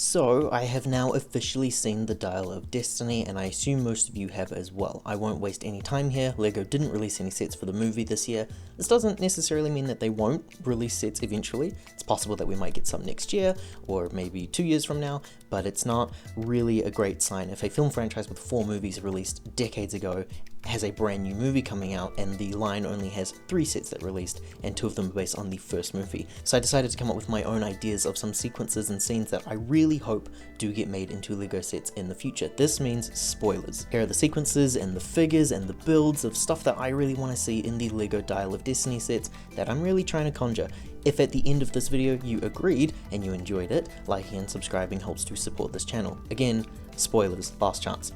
So, I have now officially seen the Dial of Destiny, and I assume most of you have as well. I won't waste any time here. LEGO didn't release any sets for the movie this year. This doesn't necessarily mean that they won't release sets eventually. It's possible that we might get some next year, or maybe 2 years from now, but it's not really a great sign if a film franchise with 4 movies released decades ago has a brand new movie coming out and the line only has 3 sets that released and 2 of them are based on the first movie. So I decided to come up with my own ideas of some sequences and scenes that I really hope do get made into LEGO sets in the future. This means spoilers. Here are the sequences and the figures and the builds of stuff that I really want to see in the LEGO Dial of Destiny sets that I'm really trying to conjure. If at the end of this video you agreed and you enjoyed it, liking and subscribing helps to support this channel. Again, spoilers, last chance.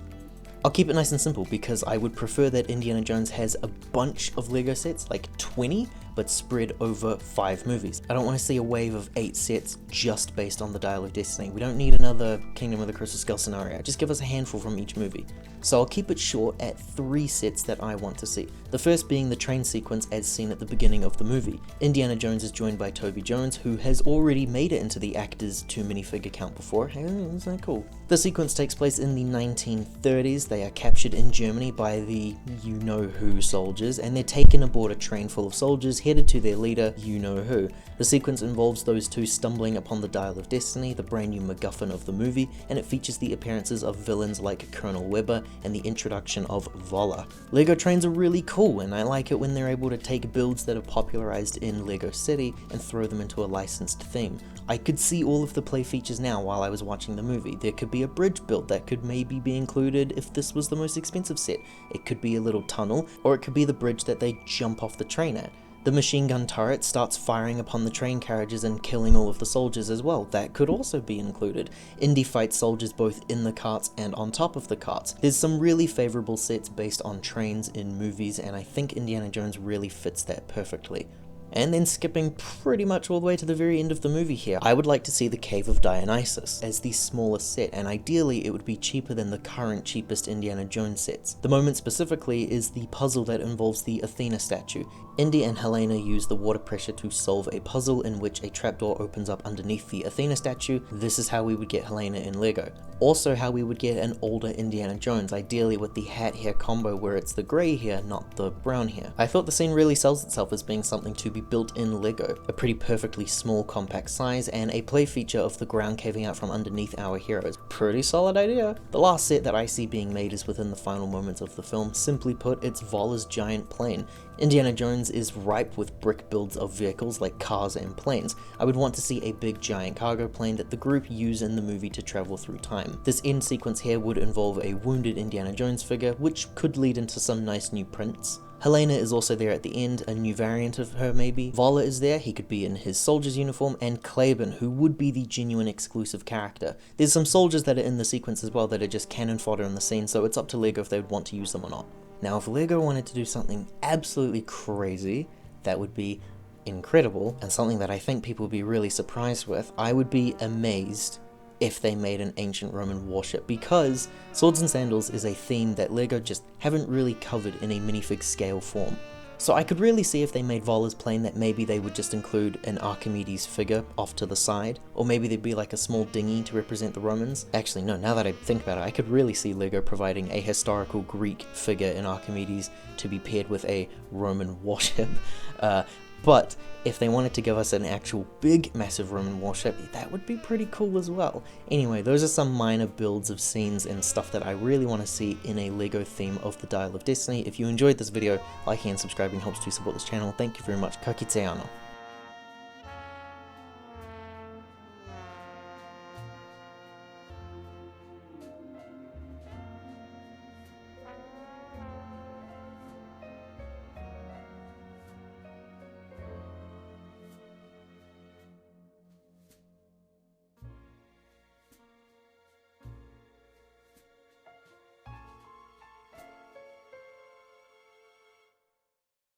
I'll keep it nice and simple because I would prefer that Indiana Jones has a bunch of LEGO sets, like 20, but spread over 5 movies. I don't want to see a wave of 8 sets just based on the Dial of Destiny. We don't need another Kingdom of the Crystal Skull scenario. Just give us a handful from each movie. So I'll keep it short at 3 sets that I want to see. The first being the train sequence as seen at the beginning of the movie. Indiana Jones is joined by Toby Jones, who has already made it into the actors' 2 minifigure count before. Hey, isn't that cool? The sequence takes place in the 1930s. They are captured in Germany by the you-know-who soldiers, and they're taken aboard a train full of soldiers headed to their leader, you-know-who. The sequence involves those 2 stumbling upon the Dial of Destiny, the brand new MacGuffin of the movie, and it features the appearances of villains like Colonel Weber and the introduction of Voller. LEGO trains are really cool, and I like it when they're able to take builds that are popularized in LEGO City and throw them into a licensed theme. I could see all of the play features now while I was watching the movie. There could be a bridge build that could maybe be included if this was the most expensive set. It could be a little tunnel, or it could be the bridge that they jump off the train at. The machine gun turret starts firing upon the train carriages and killing all of the soldiers as well. That could also be included. Indy fights soldiers both in the carts and on top of the carts. There's some really favorable sets based on trains in movies, and I think Indiana Jones really fits that perfectly. And then skipping pretty much all the way to the very end of the movie here, I would like to see the Cave of Dionysus as the smallest set, and ideally it would be cheaper than the current cheapest Indiana Jones sets. The moment specifically is the puzzle that involves the Athena statue. Indy and Helena use the water pressure to solve a puzzle in which a trapdoor opens up underneath the Athena statue. This is how we would get Helena in LEGO. Also how we would get an older Indiana Jones, ideally with the hat hair combo where it's the grey hair, not the brown hair. I thought the scene really sells itself as being something to be built in LEGO, a pretty perfectly small compact size, and a play feature of the ground caving out from underneath our heroes. Pretty solid idea. The last set that I see being made is within the final moments of the film. Simply put, it's Voller's giant plane. Indiana Jones is ripe with brick builds of vehicles like cars and planes. I would want to see a big giant cargo plane that the group use in the movie to travel through time. This end sequence here would involve a wounded Indiana Jones figure, which could lead into some nice new prints. Helena is also there at the end, a new variant of her maybe. Voller is there, he could be in his soldier's uniform, and Klaben, who would be the genuine exclusive character. There's some soldiers that are in the sequence as well that are just cannon fodder in the scene, so it's up to LEGO if they would want to use them or not. Now if LEGO wanted to do something absolutely crazy, that would be incredible, and something that I think people would be really surprised with, I would be amazed if they made an ancient Roman warship, because swords and sandals is a theme that LEGO just haven't really covered in a minifig scale form. So I could really see if they made Voller's plane that maybe they would just include an Archimedes figure off to the side, or maybe there'd be like a small dinghy to represent the Romans. Actually no, now that I think about it, I could really see LEGO providing a historical Greek figure in Archimedes to be paired with a Roman warship. But if they wanted to give us an actual big massive Roman warship, that would be pretty cool as well. Anyway, those are some minor builds of scenes and stuff that I really want to see in a LEGO theme of the Dial of Destiny. If you enjoyed this video, liking and subscribing helps to support this channel. Thank you very much. Kakiteyano.